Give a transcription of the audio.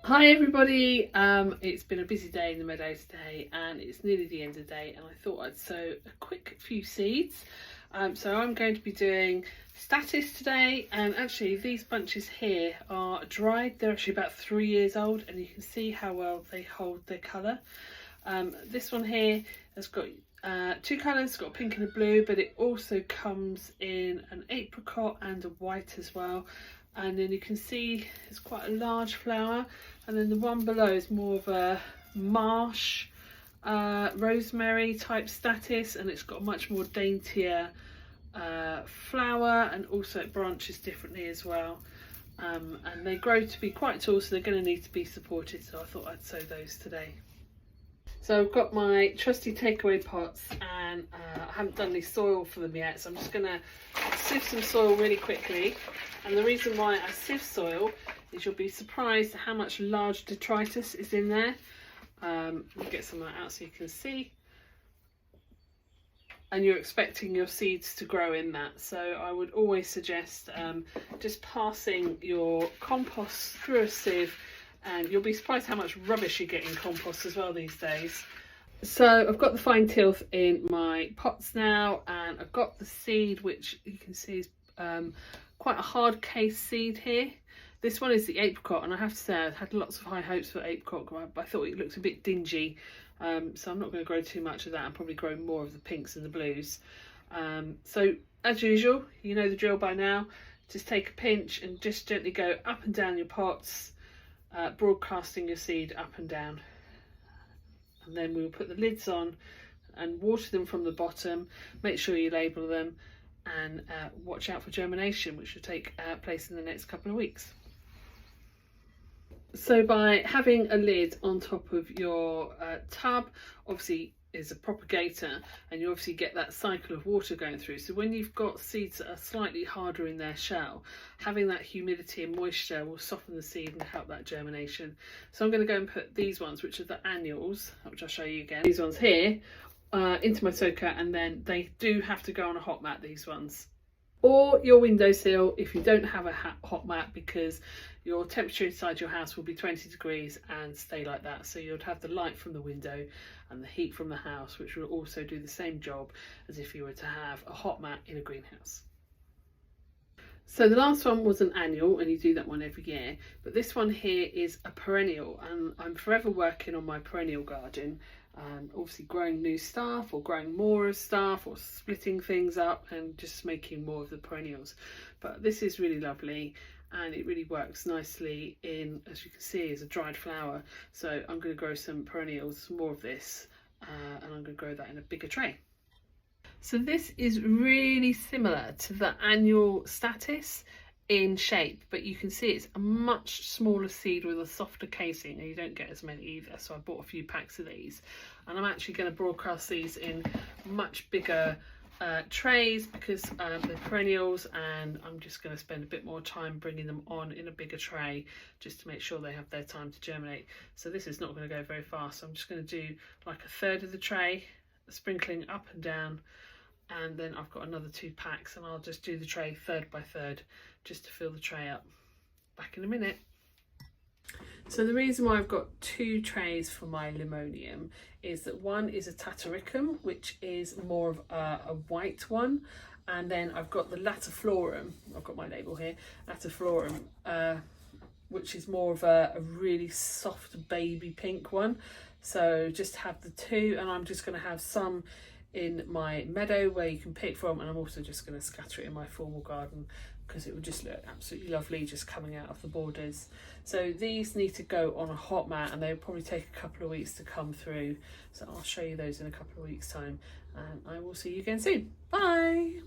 Hi everybody, it's been a busy day in the meadow today and it's nearly the end of the day, and I thought I'd sow a quick few seeds. So I'm going to be doing Statice today, and actually these bunches here are dried. They're actually about 3 years old and you can see how well they hold their colour. This one here has got two colours, got a pink and a blue, but it also comes in an apricot and a white as well. And then you can see it's quite a large flower, and then the one below is more of a marsh rosemary type Statice, and it's got a much more daintier flower, and also it branches differently as well. And they grow to be quite tall, so they're going to need to be supported, so I thought I'd sow those today. So I've got my trusty takeaway pots, and I haven't done any soil for them yet, so I'm just going to sieve some soil really quickly. And the reason why I sieve soil is you'll be surprised at how much large detritus is in there. Let me get some of that out so you can see. And you're expecting your seeds to grow in that, so I would always suggest just passing your compost through a sieve, and you'll be surprised how much rubbish you get in compost as well these days. So I've got the fine tilth in my pots now, and I've got the seed, which you can see is quite a hard case seed here. This one is the apricot, and I have to say I've had lots of high hopes for apricot, but I thought it looked a bit dingy, so I'm not going to grow too much of that. I'll probably grow more of the pinks and the blues. So as usual, you know the drill by now. Just take a pinch and just gently go up and down your pots, broadcasting your seed up and down. And then we'll put the lids on and water them from the bottom. Make sure you label them, and watch out for germination, which will take place in the next couple of weeks. So by having a lid on top of your tub, obviously is a propagator, and you obviously get that cycle of water going through. So when you've got seeds that are slightly harder in their shell, having that humidity and moisture will soften the seed and help that germination. So I'm going to go and put these ones, which are the annuals, which I'll show you again, these ones here, into my soaker, and then they do have to go on a hot mat, these ones, or your windowsill if you don't have a hot mat, because your temperature inside your house will be 20 degrees and stay like that. So you'd have the light from the window and the heat from the house, which will also do the same job as if you were to have a hot mat in a greenhouse. So the last one was an annual, and you do that one every year, but this one here is a perennial, and I'm forever working on my perennial garden. Obviously growing new stuff, or growing more of stuff, or splitting things up and just making more of the perennials. But this is really lovely, and it really works nicely in, as you can see, as a dried flower. So I'm going to grow some perennials, more of this, and I'm going to grow that in a bigger tray. So this is really similar to the annual Statice in shape, but you can see it's a much smaller seed with a softer casing, and you don't get as many either. So I bought a few packs of these, and I'm actually going to broadcast these in much bigger trays, because they're perennials, and I'm just going to spend a bit more time bringing them on in a bigger tray just to make sure they have their time to germinate. So this is not going to go very fast, so I'm just going to do like a third of the tray, sprinkling up and down, and then I've got another 2 packs, and I'll just do the tray third by third just to fill the tray up. Back in a minute. So the reason why I've got 2 trays for my limonium is that one is a tataricum, which is more of a white one, and then I've got the latiflorum, I've got my label here, latiflorum, which is more of a really soft baby pink one. So just have the 2, and I'm just going to have some in my meadow where you can pick from, and I'm also just going to scatter it in my formal garden because it would just look absolutely lovely just coming out of the borders. So these need to go on a hot mat, and they'll probably take a couple of weeks to come through, so I'll show you those in a couple of weeks time, and I will see you again soon. Bye.